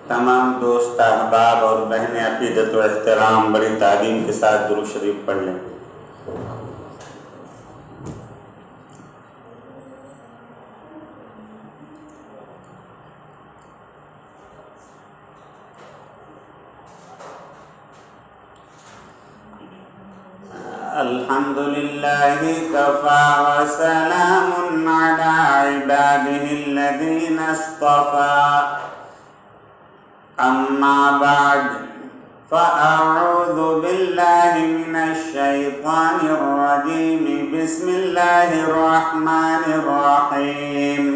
تمام دوست احباب اور بہنیں عقیدت و احترام بڑی تعظیم کے ساتھ درود شریف پڑھ لیں۔ الحمدللہ کفا وسلام علی عبادہ الذین اصطفى اما بعد فاعوذ باللہ من الشیطان الرجیم بسم اللہ الرحمن الرحیم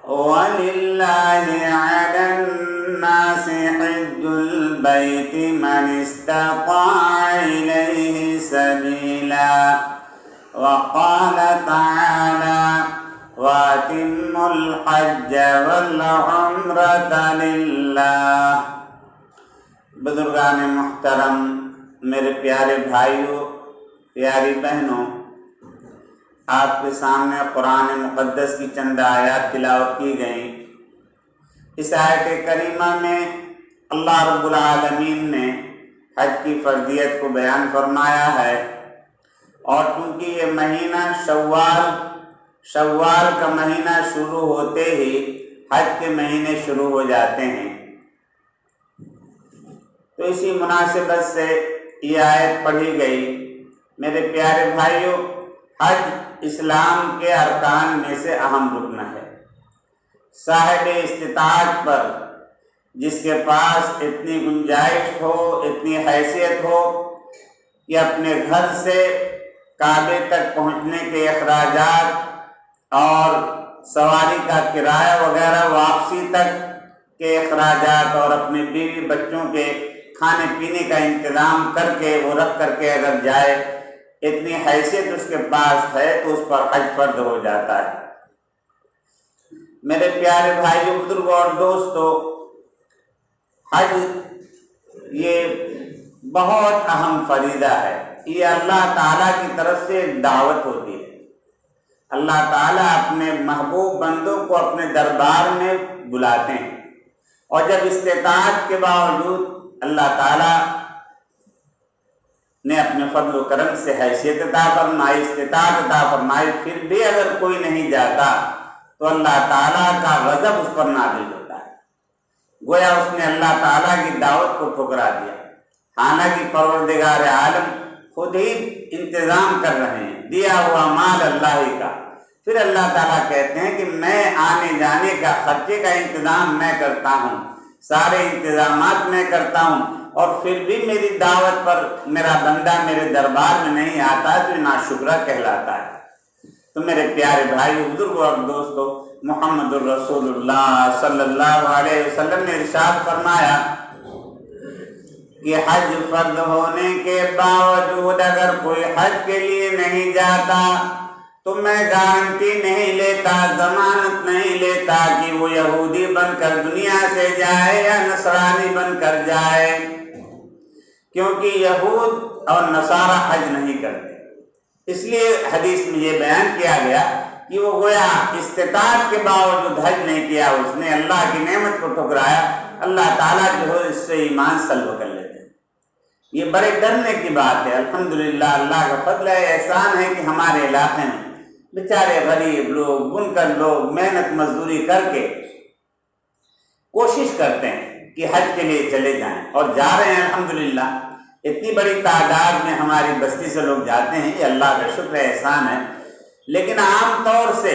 وَلِلَّهِ عَلَى النَّاسِ حِجُّ الْبَيْتِ مَنِ اسْتَطَاعَ إِلَيْهِ سَبِيلًا وَقَالَ تَعَالَى وَأَتِمُّوا الْحَجَّ وَالْعُمْرَةَ لِلَّهِ۔ بزرگان محترم، میرے پیارے بھائیوں، پیاری بہنوں، آپ کے سامنے قرآن مقدس کی چند آیات تلاوت کی گئیں۔ اس آیت کریمہ میں اللہ رب العالمین نے حج کی فرضیت کو بیان فرمایا ہے، اور چونکہ یہ مہینہ شوال کا مہینہ شروع ہوتے ہی حج کے مہینے شروع ہو جاتے ہیں، تو اسی مناسبت سے یہ آیت پڑھی گئی۔ میرے پیارے بھائیوں، حج اسلام کے ارکان میں سے اہم رکن ہے۔ صاحب استطاعت پر، جس کے پاس اتنی گنجائش ہو، اتنی حیثیت ہو کہ اپنے گھر سے کعبے تک پہنچنے کے اخراجات اور سواری کا کرایہ وغیرہ، واپسی تک کے اخراجات اور اپنے بیوی بچوں کے کھانے پینے کا انتظام کر کے وہ رکھ کر کے اگر جائے، اتنی حیثیت اس کے پاس ہے تو اس پر حج فرض ہو جاتا ہے۔ میرے پیارے بھائیوں، بزرگوں اور دوستوں، حج یہ بہت اہم فریضہ ہے۔ یہ اللہ تعالیٰ کی طرف سے ایک دعوت ہوتی ہے۔ اللہ تعالیٰ اپنے محبوب بندوں کو اپنے دربار میں بلاتے ہیں، اور جب استطاعت کے باوجود اللہ تعالیٰ نے اپنے فضل و کرم سے حیثیت عطا فرمائی، استطاعت عطا فرمائی، پھر بھی اگر کوئی نہیں جاتا تو اللہ تعالیٰ کا غضب اس پر نازل ہوتا ہے، گویا اس نے اللہ تعالیٰ کی دعوت کو ٹھکرا دیا۔ حالانکہ پروردگار عالم خود ہی انتظام کر رہے ہیں، دیا ہوا مال اللہ کا، پھر اللہ تعالیٰ کہتے ہیں کہ میں آنے جانے کا خرچے کا انتظام میں کرتا ہوں، سارے انتظامات میں کرتا ہوں، اور پھر بھی میری دعوت پر میرا بندہ میرے دربار میں نہیں آتا تو ناشکرہ کہلاتا ہے۔ تو میرے پیارے بھائی، بزرگوں اور دوستوں، محمد الرسول اللہ صلی اللہ علیہ وسلم نے ارشاد فرمایا کہ حج فرض ہونے کے باوجود اگر کوئی حج کے لیے نہیں جاتا تو میں گارنٹی نہیں لیتا، ضمانت نہیں لیتا کہ وہ یہودی بن کر دنیا سے جائے یا نصرانی بن کر جائے، کیونکہ یہود اور نصارہ حج نہیں کرتے۔ اس لیے حدیث میں یہ بیان کیا گیا کہ وہ گویا استطاعت کے باوجود حج نہیں کیا، اس نے اللہ کی نعمت کو ٹھکرایا، اللہ تعالیٰ جو ہے اس سے ایمان سلب کر لیتے ہیں۔ یہ بڑے ڈرنے کی بات ہے۔ الحمدللہ اللہ کا فضل ہے، احسان ہے کہ ہمارے علاقے میں بیچارے غریب لوگ، بنکر لوگ محنت مزدوری کر کے کوشش کرتے ہیں کہ حج کے لیے چلے جائیں، اور جا رہے ہیں الحمدللہ۔ اتنی بڑی تعداد میں ہماری بستی سے لوگ جاتے ہیں، یہ اللہ کا شکر احسان ہے۔ لیکن عام طور سے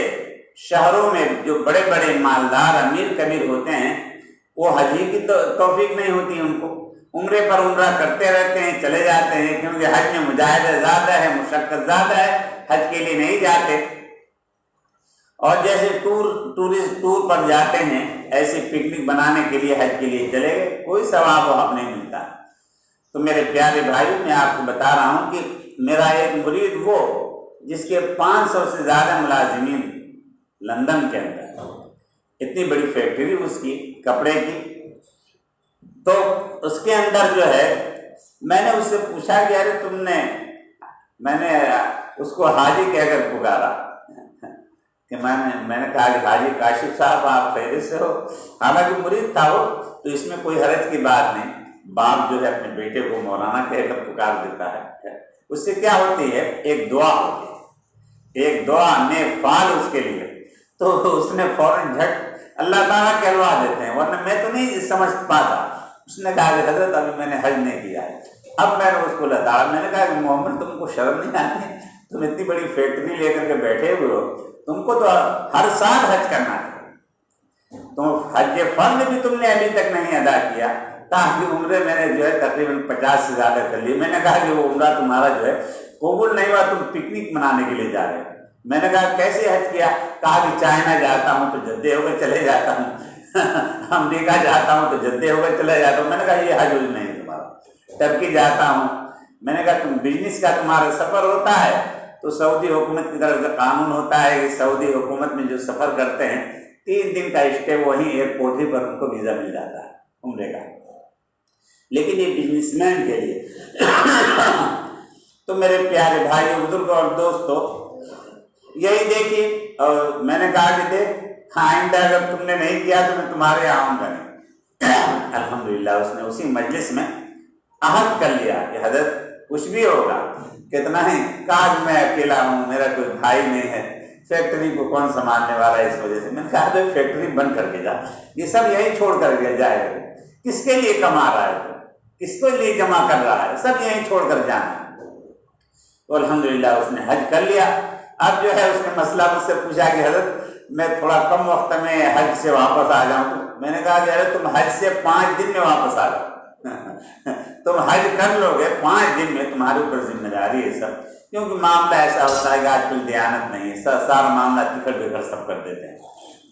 شہروں میں جو بڑے بڑے مالدار امیر کبیر ہوتے ہیں، وہ حج کی توفیق نہیں ہوتی ان کو، عمرے پر عمرہ کرتے رہتے ہیں، چلے جاتے ہیں، کیونکہ حج میں مجاہدہ زیادہ ہے، مشقت زیادہ ہے، حج کے لیے نہیں جاتے۔ اور جیسے ٹورسٹ ٹور پر جاتے ہیں، ایسی پکنک بنانے کے لیے حج کے لیے چلے گئے، کوئی ثواب وہاں نہیں ملتا۔ تو میرے پیارے بھائی، میں آپ کو بتا رہا ہوں کہ میرا ایک مرید وہ جس کے 500 سے زیادہ ملازمین لندن کے اندر، اتنی بڑی فیکٹری اس کی کپڑے کی. تو اس کے اندر جو ہے میں نے اس سے پوچھا کہ ارے تم نے، میں نے اس کو حاجی کہہ کر پکارا کہ میں نے کہا کہ حاجی کاشف صاحب آپ خیریت سے ہو؟ حالانکہ مرید تھا وہ، تو اس میں کوئی حرج کی بات نہیں. باپ جو ہے اپنے بیٹے کو مولانا کہہ کر پکار دیتا ہے. اس سے کیا ہوتی ہے؟ ایک دعا ہوتی ہے، ایک دعا نیک فال اس کے لیے. تو اس نے فوراً جھٹ اللہ تعالیٰ کہلوا دیتے ہیں، ورنہ میں تو نہیں سمجھ پاتا. اس نے کہا کہ حضرت ابھی میں نے حج نہیں کیا ہے. اب میں نے اس کو لتاڑا، میں نے کہا کہ محمد تم کو شرم نہیں آتی؟ تم اتنی بڑی فیکٹری لے کر کے بیٹھے ہوئے ہو، تم کو تو ہر سال حج کرنا ہے. تو حج فرض بھی تم نے ابھی تک نہیں ادا کیا. تاکہ عمرے میں نے جو ہے تقریباً 50 سے زیادہ کر لی. میں نے کہا کہ وہ عمرہ تمہارا جو ہے قبول نہیں ہوا، تم پکنک منانے کے لیے جا رہے ہو. میں نے کہا کیسے حج کیا؟ کہا کہ چائنا جاتا ہوں تو جدے ہو کر چلے جاتا ہوں، امریکہ جاتا ہوں تو جدے ہو کر چلے جاتا ہوں. میں نے کہا یہ حج نہیں ہے تمہارا. ٹرکی جاتا ہوں. میں نے کہا تم بزنس کا تمہارا سفر ہوتا ہے تو سعودی حکومت کی طرف سے قانون ہوتا ہے کہ سعودی حکومت میں جو سفر کرتے ہیں 3 دن کا اسٹے وہیں ایئرپورٹ ہی پر ان کو ویزا مل جاتا ہے عمرے کا. لیکن یہ بزنس مین کے لیے. تو میرے پیارے بھائی بزرگ اور دوستو، یہی دیکھیے. اور میں نے کہا کہ دیکھ آئندہ اگر تم نے نہیں کیا تو میں تمہارے یہاں آؤں گا نہیں. الحمدللہ اس نے اسی مجلس میں عہد کر لیا کہ حضرت کچھ بھی ہوگا، کتنا ہی کاج میں اکیلا ہوں، میرا کوئی بھائی نہیں ہے، فیکٹری کو کون سنبھالنے والا ہے. اس وجہ سے میں نے کہا تو فیکٹری بند کر کے جا، یہ سب یہی چھوڑ کر کے جائے گا. کس کے لیے کما رہا ہے، کس کے لیے جمع کر رہا ہے، سب یہیں چھوڑ کر جانا. تو الحمدللہ اس نے حج کر لیا. اب جو ہے اس نے مسئلہ مجھ سے پوچھا کہ حضرت میں تھوڑا کم وقت میں حج سے واپس آ جاؤں. میں نے کہا کہ حضرت تم حج سے 5 دن میں واپس آ جاؤ. تم حج کر لو گے 5 دن میں، تمہارے اوپر ذمہ داری ہے سب. کیونکہ معاملہ ایسا ہوتا ہے کہ آج کل دیانت نہیں ہے، سارا معاملہ ٹکٹ بکٹ سب کر دیتے ہیں.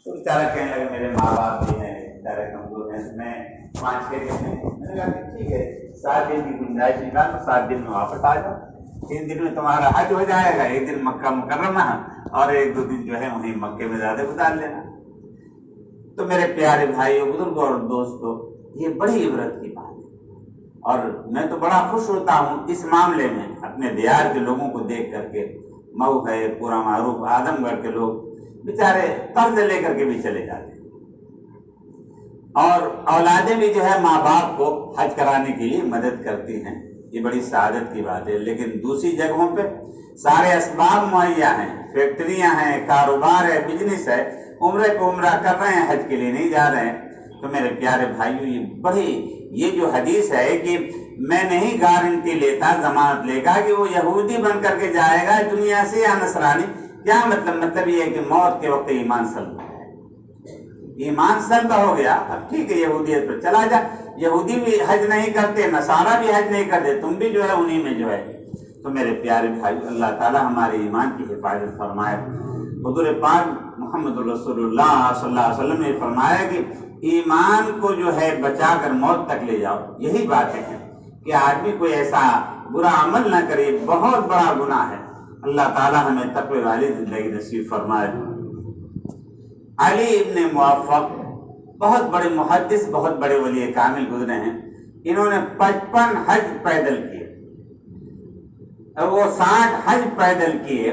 تو بیچارہ کہنے لگے میرے ماں باپ بھی ہیں، بیچارے کمزور ہیں، میں 5-6 دن میں. میں نے کہا کہ ٹھیک ہے 7 دن کی گنجائش نکال تو 7 دن میں واپس آ جاؤ. 3 دن میں تمہارا حج ہو جائے گا. 1 دن مکہ مکرمہ اور 1-2 دن جو ہے وہیں مکے میں زیادہ گزار لینا. تو میرے پیارے بھائیوں بزرگوں اور دوستوں، یہ بڑی عبرت کی بات ہے. اور میں تو بڑا خوش ہوتا ہوں اس معاملے میں اپنے دیار کے لوگوں کو دیکھ کر کے. مئو ہے، پورا معروف، اعظم گڑھ کے لوگ بیچارے قرض لے کر کے بھی چلے جاتے ہیں، اور اولادیں بھی جو ہے ماں باپ کو حج کرانے کے لیے مدد کرتی ہیں. یہ بڑی سعادت کی بات ہے. لیکن دوسری جگہوں پہ سارے اسباب مہیا ہیں، فیکٹریاں ہیں، کاروبار ہے، بزنس ہے، عمرے کو عمرہ کر رہے ہیں، حج کے لیے نہیں جا رہے ہیں. تو میرے پیارے بھائیوں، یہ جو حدیث ہے کہ میں نہیں گارنٹی لیتا، ضمانت لے گا کہ وہ یہودی بن کر کے جائے گا دنیا سے یا نصرانی. کیا مطلب یہ ہے کہ موت کے وقت ایمان سلم ہے. ایمان سلم ہو گیا، اب ٹھیک ہے یہودیت پر چلا جا. یہودی بھی حج نہیں کرتے، نصارہ بھی حج نہیں کرتے، تم بھی جو ہے انہی میں جو ہے. تو میرے پیارے بھائی، اللہ تعالی ہمارے ایمان کی حفاظت فرمائے. حضور پاک محمد رسول اللہ صلی اللہ علیہ وسلم نے فرمایا کہ ایمان کو جو ہے بچا کر موت تک لے جاؤ. یہی باتیں ہیں کہ آدمی کوئی ایسا برا عمل نہ کرے، بہت بڑا گناہ ہے. اللہ تعالی ہمیں تقوی والی زندگی نصیب فرمائے. علی ابن موفق بہت بڑے محدث، بہت بڑے ولی کامل گزرے ہیں. انہوں نے 55 حج پیدل کیے، اور وہ 60 حج پیدل کیے.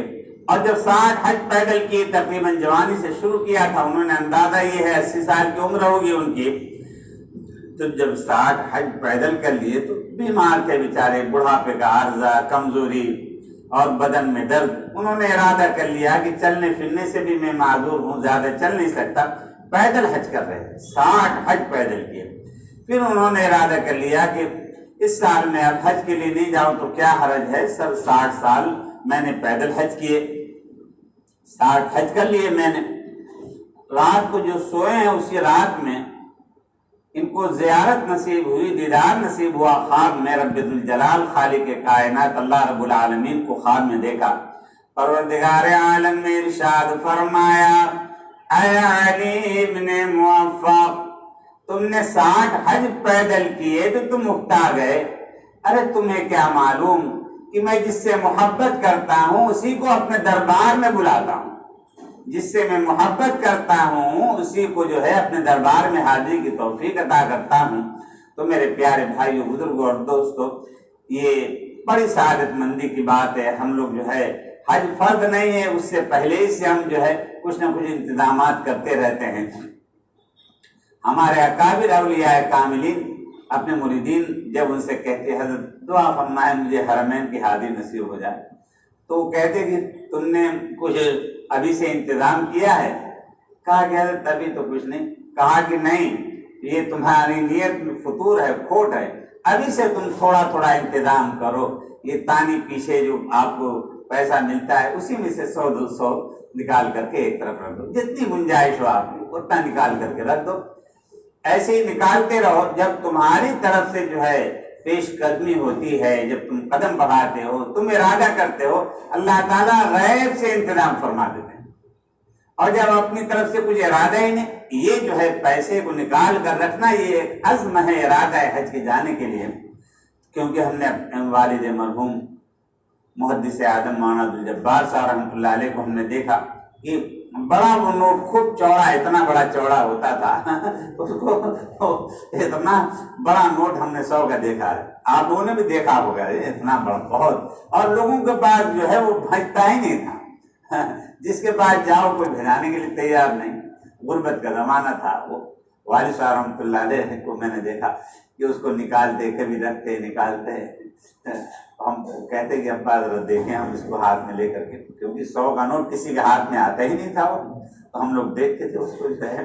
اور جب 60 حج پیدل کیے تقریباً جوانی سے شروع کیا تھا. انہوں نے اندازہ یہ ہے 80 سال کی عمر ہوگی ان کی. تو جب 60 حج پیدل کر لیے تو بیمار تھے بیچارے، بڑھاپے کا عارضہ، کمزوری اور بدن میں درد. انہوں نے ارادہ کر لیا کہ چلنے پھرنے سے بھی میں معذور ہوں، زیادہ چل نہیں سکتا، پیدل حج کر رہے ہیں. 60 حج پیدل کیے. پھر انہوں نے ارادہ کر لیا کہ اس سال میں اب حج کے لیے نہیں جاؤں تو کیا حرج ہے، سب 60 سال میں نے پیدل حج کیے، 60 حج کر لیے میں نے. رات کو جو سوئے ہیں اسی رات میں ان کو زیارت نصیب ہوئی، دیدار نصیب ہوا. خواب میں رب ذوالجلال خالق کائنات اللہ رب العالمین کو خواب میں دیکھا. پروردگار عالم نے ارشاد فرمایا، اے علی ابن موفق، تم نے 60 حج پیدل کیے تو تم اکتا گئے. ارے تمہیں کیا معلوم کہ میں جس سے محبت کرتا ہوں اسی کو اپنے دربار میں بلاتا ہوں، جس سے میں محبت کرتا ہوں اسی کو جو ہے اپنے دربار میں حاضری کی توفیق عطا کرتا ہوں۔ تو میرے پیارے بھائیوں، بزرگوں اور دوستوں، یہ بڑی سعادت مندی کی بات ہے۔ ہم لوگ جو ہے حج فرض نہیں ہے، اس سے پہلے ہی سے ہم جو ہے کچھ نہ کچھ انتظامات کرتے رہتے ہیں۔ ہمارے اکابر اولیاء کاملین اپنے مریدین جب ان سے کہتے حضرت دعا فرمائے مجھے حرمین کی حاضری نصیب ہو جائے، تو وہ کہتے کہ تم نے کچھ ابھی سے انتظام کیا ہے؟ کہا کہ حضرت ابھی تو کچھ نہیں۔ کہا کہ نہیں، یہ تمہاری نیت میں فطور ہے، کھوٹ ہے، ابھی سے تم تھوڑا تھوڑا انتظام کرو۔ یہ تانی پیچھے جو آپ کو پیسہ ملتا ہے اسی میں سے 100-200 نکال کر کے ایک طرف رکھ دو، جتنی گنجائش ہو آپ کی اتنا نکال کر کے رکھ دو۔ ایسے ہی نکالتے رہو، جب تمہاری طرف سے جو ہے پیش قدمی ہوتی ہے، جب تم قدم بڑھاتے ہو، تم ارادہ کرتے ہو، اللہ تعالیٰ غیب سے انتظام فرما دیتے ہیں۔ اور جب اپنی طرف سے کچھ ارادہ ہی نہیں، یہ جو ہے پیسے کو نکال کر رکھنا، یہ ایک عزم ہے، ارادہ ہے حج کے جانے کے لیے۔ کیونکہ ہم نے والد مرحوم محدث اعظم مولانا عبدالجبار صاحب رحمۃ اللہ علیہ کو ہم نے دیکھا کہ بڑا وہ نوٹ خوب چوڑا، اتنا بڑا چوڑا ہوتا تھا اس کو اتنا بڑا نوٹ ہم نے 100 کا دیکھا ہے، آپ لوگوں نے بھی دیکھا ہوگا، اتنا بڑا بہت، اور لوگوں کے پاس جو ہے وہ بھیجتا ہی نہیں تھا، جس کے پاس جاؤ کوئی بھیجانے کے لیے تیار نہیں۔ غربت کا زمانہ تھا۔ وہ والد صاحب رحمۃ اللہ علیہ کو میں نے دیکھا کہ اس کو نکالتے، کبھی رکھتے نکالتے، ہم کہتے کہ ابا ذرا دیکھیں، ہم اس کو ہاتھ میں لے کر کے، کیونکہ 100 کا نوٹ کسی کے ہاتھ میں آتا ہی نہیں تھا، وہ تو ہم لوگ دیکھتے تھے اس کو جو ہے،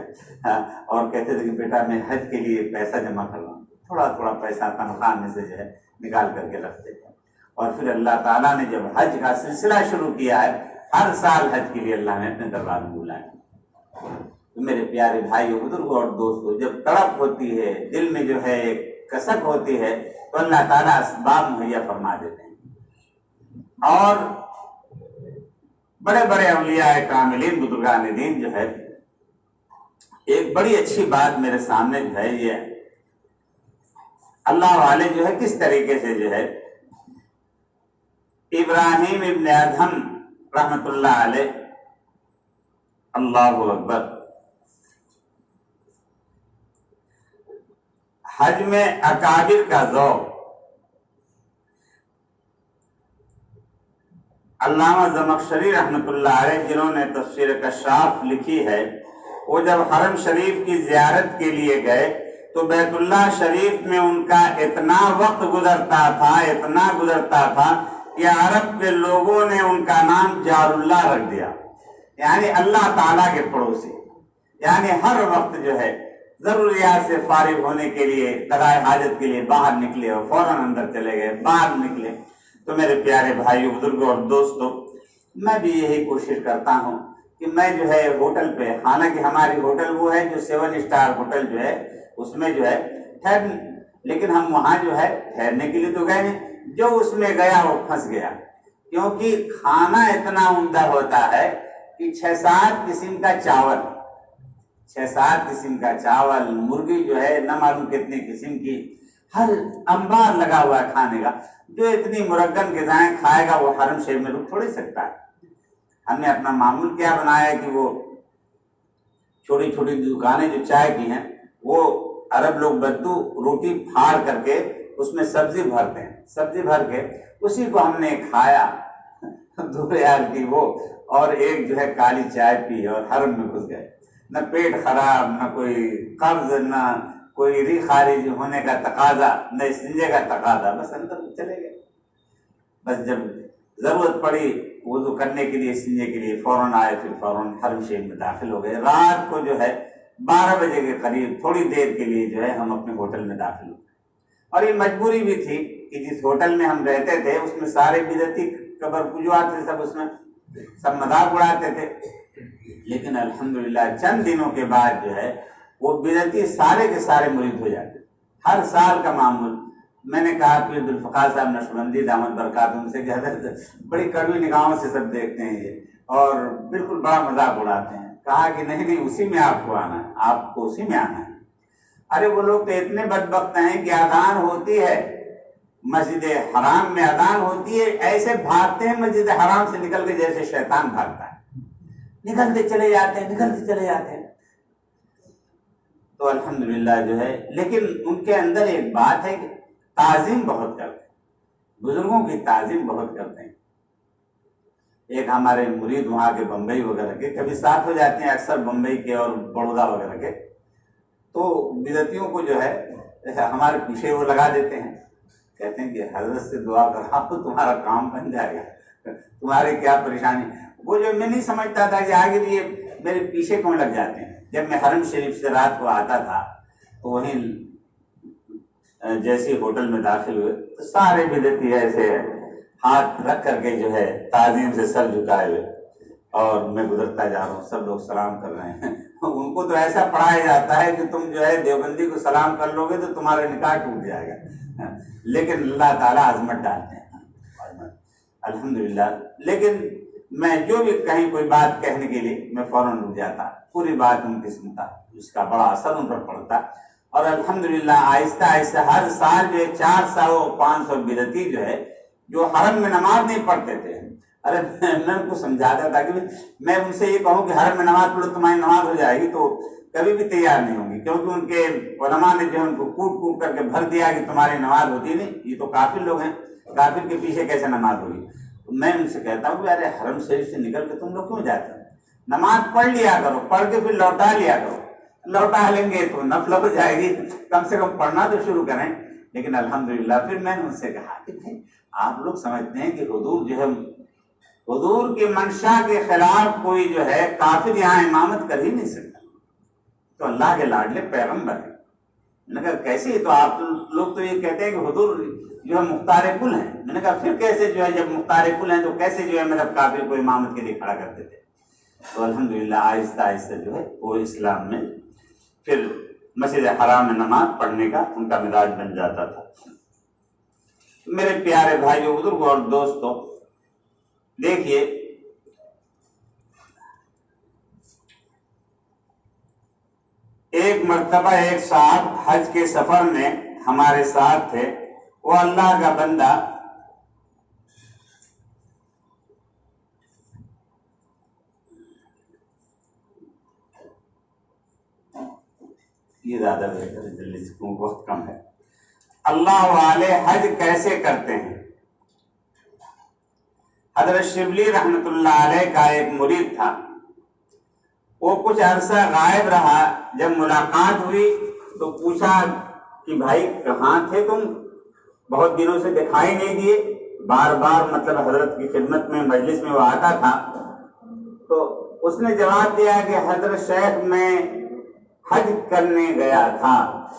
اور کہتے تھے کہ بیٹا میں حج کے لیے پیسہ جمع کر رہا ہوں، تھوڑا تھوڑا پیسہ تنخواہ میں سے جو ہے نکال کر کے رکھتے تھے۔ اور پھر اللہ تعالیٰ نے جب حج کا سلسلہ شروع کیا ہے، ہر سال حج کے لیے اللہ نے اپنے دربار میں بلایا۔ تو میرے پیارے بھائیوں، بزرگوں اور دوستوں، جب تڑپ ہوتی ہے، دل میں جو ہے ایک کسک ہوتی ہے، تو اللہ تعالیٰ اسباب مہیا فرما دیتے ہیں۔ اور بڑے بڑے اولیاء کاملین بزرگان دین جو ہے، ایک بڑی اچھی بات میرے سامنے جو ہے یہ اللہ والے جو ہے کس طریقے سے جو ہے ابراہیم ابن ادہم رحمت اللہ علیہ، اللہ اکبر، حج میں اکابر کا ذوق۔ علامہ زمخشری رحمت اللہ علیہ جنہوں نے تفسیر کشاف لکھی ہے، وہ جب حرم شریف کی زیارت کے لیے گئے تو بیت اللہ شریف میں ان کا اتنا وقت گزرتا تھا کہ عرب کے لوگوں نے ان کا نام جار اللہ رکھ دیا، یعنی اللہ تعالیٰ کے پڑوسی، یعنی ہر وقت جو ہے ضروریات سے فارغ ہونے کے لیے، قضاء حاجت کے لیے باہر نکلے اور فوراً اندر چلے گئے، باہر نکلے۔ تو میرے پیارے بھائیوں، بزرگوں اور دوستوں، میں بھی یہی کوشش کرتا ہوں کہ میں جو ہے ہوٹل پہ، حالانکہ ہماری ہوٹل وہ ہے جو 7 اسٹار ہوٹل جو ہے اس میں جو ہے لیکن ہم وہاں جو ہے ٹھہرنے کے لیے تو گئے نہیں، جو اس میں گیا وہ پھنس گیا، کیونکہ کھانا اتنا عمدہ ہوتا ہے کہ 6-7 قسم کا چاول، 6-7 قسم کا چاول، مرغی جو ہے نہ معلوم کتنے قسم کی، ہر انبار لگا ہوا ہے کھانے کا۔ جو اتنی مرغن غذائیں کھائے گا وہ حرم شریف میں رک تھوڑی سکتا ہے۔ ہم نے اپنا معمول کیا بنایا کہ وہ چھوٹی چھوٹی دکانیں جو چائے کی ہیں، وہ عرب لوگ بدو روٹی پھاڑ کر کے اس میں سبزی بھرتے ہیں، سبزی بھر کے اسی کو ہم نے کھایا 2 ریال کی وہ، اور ایک جو ہے کالی چائے پی اور حرم میں گھس گئے۔ نہ پیٹ خراب، نہ کوئی قبض، نہ کوئی ری خارج ہونے کا تقاضا، نہ استنجے کا تقاضا، بس اندر چلے گئے۔ بس جب ضرورت پڑی وضو کرنے کے لیے، استنجے کے لیے، فوراً آئے، پھر فوراً حرم شریف میں داخل ہو گئے۔ رات کو جو ہے 12 بجے کے قریب تھوڑی دیر کے لیے جو ہے ہم اپنے ہوٹل میں داخل ہوئے، اور یہ مجبوری بھی تھی کہ جس ہوٹل میں ہم رہتے تھے اس میں سارے بدعتی قبر پجوات تھے، سب اس میں سب مذاق اڑاتے تھے، لیکن الحمدللہ چند دنوں کے بعد جو ہے وہ بدعتی سارے کے سارے مرید ہو جاتے۔ ہر سال کا معمول۔ میں نے کہا پیر عبدالفقار صاحب نقشبندی دامت برکات ان سے کہ حضرت بڑی کڑوی نگاہوں سے سب دیکھتے ہیں یہ، اور بالکل بڑا مذاق اڑاتے ہیں۔ کہا کہ نہیں اسی میں آپ کو آنا ہے، آپ کو اسی میں آنا ہے۔ ارے وہ لوگ تو اتنے بدبخت ہیں کہ اذان ہوتی ہے مسجد حرام میں اذان ہوتی ہے، ایسے بھاگتے ہیں مسجد حرام سے نکل کے جیسے شیطان بھاگتا ہے، نکلتے چلے جاتے ہیں۔ تو الحمدللہ جو ہے، لیکن ان کے اندر ایک بات ہے کہ تعظیم بہت کرتے ہیں، بزرگوں کی تعظیم بہت کرتے ہیں۔ ایک ہمارے مرید وہاں کے بمبئی وغیرہ کے کبھی ساتھ ہو جاتے ہیں، اکثر بمبئی کے اور بڑودا وغیرہ کے، تو بدعتیوں کو جو ہے ہمارے پیچھے وہ لگا دیتے ہیں، کہتے ہیں کہ حضرت سے دعا کر آپ تو تمہارا کام بن جائے گا، تمہاری کیا پریشانی۔ وہ جو میں نہیں سمجھتا تھا کہ آگے یہ میرے پیچھے کون لگ جاتے ہیں۔ جب میں حرم شریف سے رات کو آتا تھا تو وہیں جیسے ہوٹل میں داخل ہوئے تو سارے بدعتی ایسے ہاتھ رکھ کر کے جو ہے تعظیم سے سر جھکائے ہوئے، اور میں گزرتا جا رہا ہوں، سب لوگ سلام کر رہے ہیں۔ ان کو تو ایسا پڑھایا جاتا ہے کہ تم جو ہے دیوبندی کو سلام کر لو گے تو تمہارا نکاح ٹوٹ جائے گا، لیکن اللہ تعالیٰ عظمت ڈالتے ہیں الحمدللہ۔ لیکن میں جو بھی کہیں کوئی بات کہنے کے لیے میں فوراً رک جاتا، پوری بات ان کی سنتا، اس کا بڑا اثر ان پر پڑتا، اور الحمدللہ آہستہ آہستہ ہر سال جو 400-500 بدعتی جو ہے جو حرم میں نماز نہیں پڑھتے تھے، ارے میں ان کو سمجھاتا تھا کہ میں ان سے یہ کہوں کہ حرم میں نماز پڑھو تمہاری نماز ہو جائے گی تو کبھی بھی تیار نہیں ہوں گی، کیونکہ ان کے علماء نے جو ان کو کوٹ کوٹ کر کے بھر دیا کہ تمہاری نماز ہوتی نہیں، یہ تو کافر لوگ ہیں، کافر کے پیچھے کیسے نماز ہوگی۔ تو میں ان سے کہتا ہوں کہ ارے حرم شریف سے نکل کے تم لوگ کیوں جاتے ہو، نماز پڑھ لیا کرو، پڑھ کے پھر لوٹا لیا کرو، لوٹا لیں گے تو نفل ہو جائے گی، کم سے کم پڑھنا تو شروع کریں۔ لیکن الحمدللہ پھر میں نے ان سے کہا کہ آپ لوگ سمجھتے ہیں کہ حضور جو ہے حضور کی منشا کے خلاف کوئی جو ہے کافر یہاں امامت کر ہی نہیں سکتا، تو اللہ کے لاڈلے پیغمبر ہیں۔ میں نے کہا کیسے، تو آپ لوگ تو یہ کہتے ہیں کہ حضور جو ہے مختار کل ہیں۔ میں نے کہا پھر کیسے جو ہے جب مختار کل ہیں تو کیسے جو ہے مطلب کافر کو امامت کے لیے کھڑا کرتے تھے۔ تو الحمدللہ آہستہ آہستہ جو ہے وہ اسلام میں پھر مسجد حرام میں نماز پڑھنے کا ان کا مزاج بن جاتا تھا۔ میرے پیارے بھائیو، بزرگوں اور دوستوں، دیکھیے ایک مرتبہ ایک صاحب حج کے سفر میں ہمارے ساتھ تھے، وہ اللہ کا بندہ یہ زیادہ بہتر ہے، جلدی سے کیوں وقت کم ہے۔ اللہ والے حج کیسے کرتے ہیں؟ حضرت شبلی رحمت اللہ علیہ کا ایک مرید تھا، وہ کچھ عرصہ غائب رہا، جب ملاقات ہوئی تو پوچھا کہ بھائی کہاں تھے تم، بہت دنوں سے دکھائی نہیں دیے۔ بار بار مطلب حضرت کی خدمت میں مجلس میں وہ آتا تھا، تو اس نے جواب دیا کہ حضرت شیخ میں حج کرنے گیا تھا۔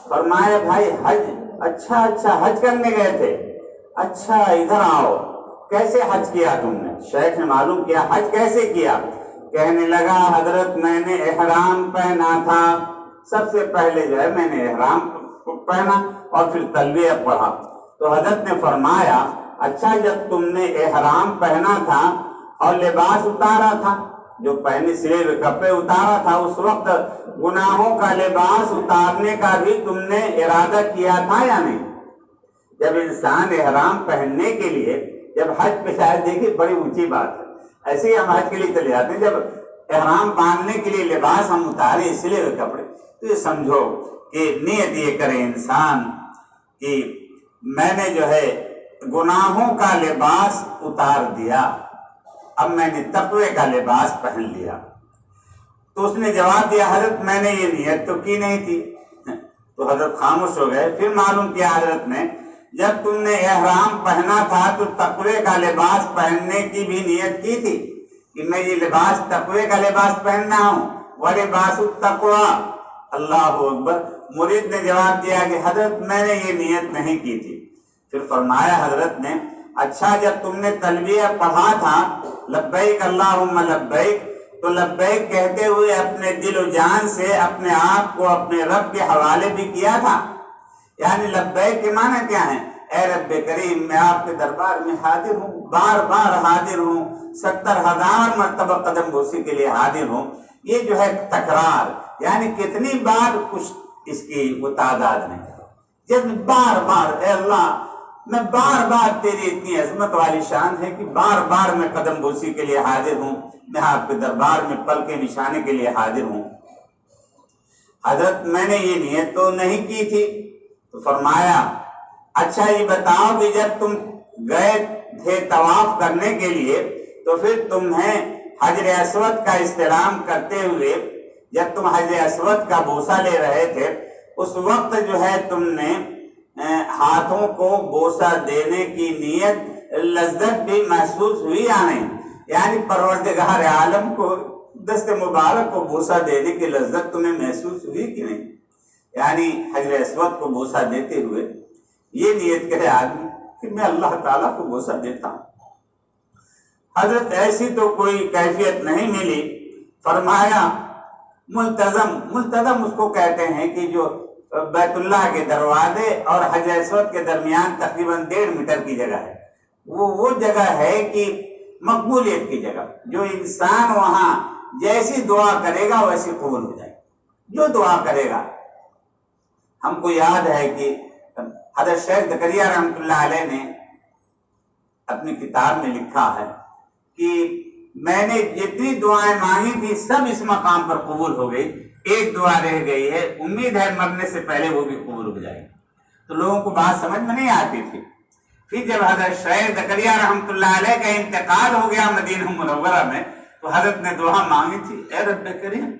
فرمایا بھائی حج، اچھا حج کرنے گئے تھے، اچھا ادھر آؤ، کیسے حج کیا تم نے؟ شیخ نے معلوم کیا حج کیسے کیا، کہنے لگا حضرت میں نے احرام پہنا تھا، سب سے پہلے جو ہے میں نے احرام پہنا اور پھر تلبیہ پڑھا۔ تو حضرت نے فرمایا اچھا جب تم نے احرام پہنا تھا اور لباس اتارا تھا، جو پہنے سلے ہوئے کپڑے اتارا تھا، اس وقت گناہوں کا لباس اتارنے کا بھی تم نے ارادہ کیا تھا یا نہیں؟ جب انسان احرام پہننے کے لیے جب حج پہ شاید دیکھیے بڑی اونچی بات ہے، ایسے ہی ہم حج کے لیے چلے جاتے ہیں، جب احرام باندھنے کے لیے لباس ہم اتارے سلے ہوئے کپڑے، تو یہ سمجھو کہ نیت یہ کرے انسان کہ میں نے جو ہے گناہوں کا لباس اتار دیا، اب میں نے تقوی کا لباس پہن لیا۔ تو اس نے جواب دیا حضرت میں نے یہ نیت تو کی نہیں تھی۔ تو حضرت خاموش ہو گئے۔ پھر معلوم کیا حضرت نے جب تم نے احرام پہنا تھا تو تقوی کا لباس پہننے کی بھی نیت کی تھی کہ میں یہ لباس تقوی کا لباس پہننا ہوں، وَلِبَاسُ التَّقْوَىٰ۔ اللہ اکبر۔ مرید نے جواب دیا کہ حضرت میں نے یہ نیت نہیں کی تھی۔ پھر فرمایا حضرت نے اچھا جب تم نے تلبیہ پڑھا تھا لبیک اللہم لبیک، تو لبیک کہتے ہوئے اپنے دل و جان سے اپنے آپ کو اپنے رب کے حوالے بھی کیا تھا؟ یعنی لبیک کے معنی کیا ہیں؟ اے رب کریم میں آپ کے دربار میں حاضر ہوں، بار بار حاضر ہوں، 70,000 مرتبہ قدم بوسی کے لیے حاضر ہوں۔ یہ جو ہے تکرار، یعنی کتنی بار کچھ اس کی وہ تعداد نہیں، جب بار بار اے اللہ میں بار بار تیری اتنی عظمت والی شان ہے کہ بار بار میں قدم بوسی کے لیے حاضر ہوں، میں آپ کے دربار میں پل کے نشانے کے لیے حاضر ہوں۔ حضرت میں نے یہ نیت تو نہیں کی تھی۔ تو فرمایا اچھا یہ بتاؤ کہ جب تم گئے تھے طواف کرنے کے لیے تو پھر تمہیں حجر اسود کا استلام کرتے ہوئے جب تم حجر اسود کا بوسہ لے رہے تھے اس وقت جو ہے تم نے ہاتھوں کو بوسہ دینے کی نیت لذت بھی محسوس ہوئی یا نہیں؟ یعنی پروردگار عالم کو دست مبارک کو بوسہ دینے کی لذت تمہیں محسوس ہوئی کہ نہیں؟ یعنی حجر اسود کو بوسہ دیتے ہوئے یہ نیت کرے آدمی کہ میں اللہ تعالیٰ کو بوسہ دیتا ہوں۔ حضرت ایسی تو کوئی کیفیت نہیں ملی۔ فرمایا ملتزم اس کو کہتے ہیں کہ جو بیت اللہ کے دروازے اور حجر اسود کے درمیان تقریباً 1.5 میٹر کی جگہ ہے، وہ جگہ ہے کہ مقبولیت کی جگہ، جو انسان وہاں جیسی دعا کرے گا ویسی قبول ہو جائے گی، جو دعا کرے گا۔ ہم کو یاد ہے کہ حضرت شیخ زکریا رحمۃ اللہ علیہ نے اپنی کتاب میں لکھا ہے کہ میں نے جتنی دعائیں مانگی تھی سب اس مقام پر قبول ہو گئی، ایک دعا رہ گئی ہے، امید ہے مرنے سے پہلے وہ بھی قبول ہو جائے گی۔ تو لوگوں کو بات سمجھ میں نہیں آتی تھی۔ پھر جب حضرت شیخ زکریا رحمۃ اللہ علیہ کا انتقال ہو گیا مدینہ منورہ میں تو حضرت نے دعا مانگی تھی، اے رب کریم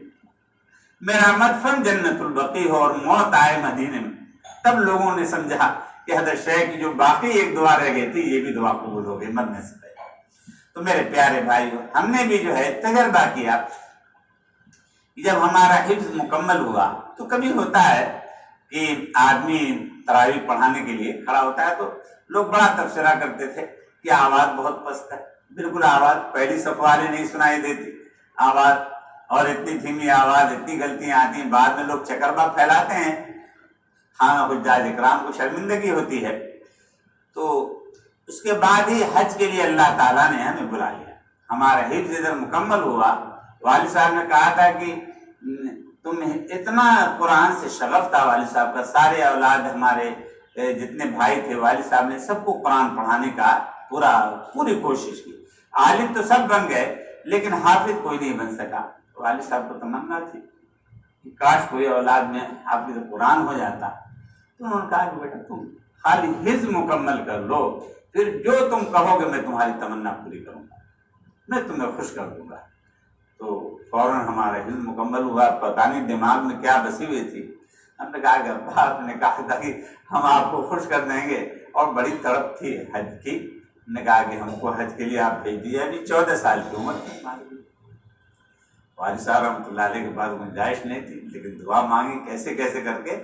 میرا مدفن جنت البقیع ہو اور موت آئے مدینے میں۔ تب لوگوں نے سمجھا کہ حضرت شیخ کی جو باقی ایک دعا رہ گئی تھی یہ بھی دعا قبول ہو گئی مرنے سے پہلے۔ تو میرے پیارے بھائیو، ہم نے بھی جو ہے تجربہ کیا کہ جب ہمارا حفظ مکمل ہوا تو کبھی ہوتا ہے کہ آدمی تراویح پڑھانے کے لیے کھڑا ہوتا ہے تو لوگ بڑا تبصرہ کرتے تھے کہ آواز بہت پست ہے، بالکل آواز پہلی صف والے نہیں سنائی دیتی آواز، اور اتنی دھیمی آواز، اتنی غلطیاں آتی ہیں، بعد میں لوگ چکربہ پھیلاتے ہیں، ہاں حجاج اکرام کو شرمندگی ہوتی ہے۔ تو اس کے بعد ہی حج کے لیے اللہ تعالیٰ نے ہمیں بلا لیا، ہمارا حفظ ادھر مکمل ہوا۔ والد صاحب نے کہا تھا کہ تم اتنا قرآن سے شغف تھا والد صاحب کا، سارے اولاد ہمارے جتنے بھائی تھے والد صاحب نے سب کو قرآن پڑھانے کا پوری کوشش کی۔ عالم تو سب بن گئے لیکن حافظ کوئی نہیں بن سکا۔ والد صاحب کو تمنا تھی کہ کاش کوئی اولاد میں حافظ قرآن ہو جاتا۔ تو انہوں نے کہا کہ بیٹا تم خالی حفظ مکمل کر لو، پھر جو تم کہو گے میں تمہاری تمنا پوری کروں گا، میں تمہیں خوش کر دوں گا۔ تو فوراً ہمارا حفظ مکمل ہوا، پتہ نہیں دماغ میں کیا بسی ہوئی تھی۔ ہم نے کہا کہ ابا آپ نے کہا تھا کہ ہم آپ کو خوش کر دیں گے، اور بڑی تڑپ تھی حج کی۔ ہم نے کہا کہ ہم کو حج کے لیے آپ بھیج دیے، ابھی 14 سال کی عمر تھی ہماری۔ والد صاحب رحمۃ اللہ علیہ کے پاس گنجائش نہیں تھی لیکن دعا مانگی کیسے کیسے کر کے،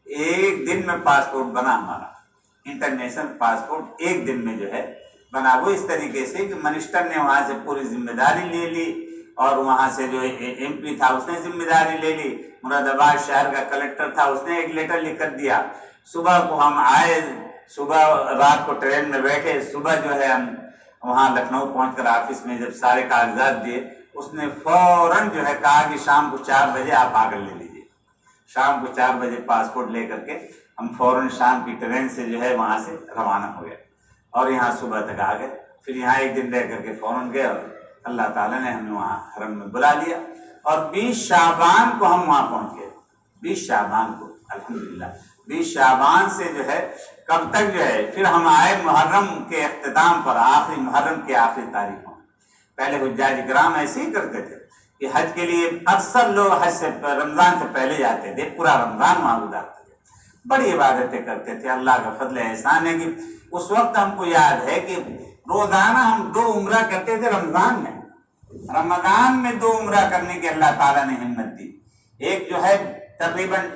ایک دن میں پاسپورٹ بنا ہمارا، انٹرنیشنل پاسپورٹ ایک دن میں جو ہے بنا۔ وہ اس طریقے سے کہ منسٹر نے وہاں سے پوری ذمہ داری لے لی، اور وہاں سے جو ایم پی تھا اس نے ذمہ داری لے لی، مراد آباد شہر کا کلکٹر تھا اس نے ایک لیٹر لکھ کر دیا۔ صبح کو ہم آئے، صبح رات کو ٹرین میں بیٹھے، صبح جو ہے ہم وہاں لکھنؤ پہنچ کر آفس میں جب سارے کاغذات دیے، اس نے فوراً جو ہے کہا کہ شام کو 4 بجے آپ آ کر لے لیجیے۔ شام کو 4 بجے پاسپورٹ لے کر کے ہم فوراً شام کی ٹرین سے جو ہے وہاں سے روانہ ہو گئے، اور یہاں صبح تک آ گئے۔ پھر یہاں ایک دن رہ کر کے فوراً گئے، اور اللہ تعالیٰ نے ہمیں وہاں حرم میں بلا لیا، اور 20 شعبان کو ہم وہاں پہنچ گئے۔ 20 شعبان کو الحمدللہ 20 شعبان سے جو ہے کب تک جو ہے پھر ہم آئے محرم کے اختتام پر، آخری محرم کے آخری تاریخوں۔ پہلے حجاج اکرام ایسے ہی کرتے تھے کہ حج کے لیے اکثر لوگ حج سے رمضان سے پہلے جاتے تھے، پورا رمضان وہاں گزارتے تھے، بڑی عبادتیں کرتے تھے۔ اللہ کا فضل احسان ہے کہ اس وقت ہم کو یاد ہے کہ روزانہ ہم 2 عمرہ کرتے تھے رمضان میں۔ رمضان میں 2 عمرہ کرنے کی اللہ تعالیٰ نے ہمت دی۔ ایک جو ہے تقریباً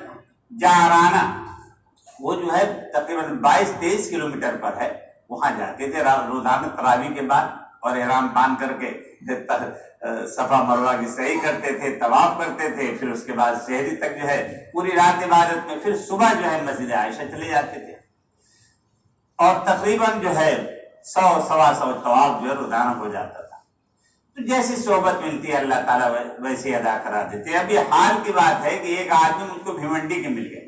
جارانہ، وہ جو ہے تقریباً 22-23 کلومیٹر پر ہے، وہاں جاتے تھے روزانہ تراویح کے بعد، اور احرام باندھ کر کے صفا مروہ کی سعی کرتے تھے، طواف کرتے تھے، پھر اس کے بعد شہری تک جو ہے پوری رات عبادت میں، پھر صبح جو ہے مسجد عائشہ چلے جاتے تھے، اور تقریباً جو ہے 100-125 طواف جو ہے روزانہ ہو جاتا تھا۔ تو جیسی صحبت ملتی ہے اللہ تعالیٰ ویسے ادا کرا دیتے ہیں۔ اب یہ حال کی بات ہے کہ ایک آدمی مجھ کو بھیونڈی کے مل گئے،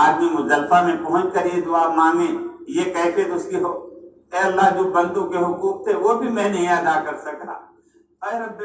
آدمی مزدلفہ میں پہنچ کر یہ دعا مانگے، یہ کیفیت اس کی ہو، اے اللہ جو بندوں کے حقوق تھے وہ بھی میں نہیں ادا کر سکا، اے رب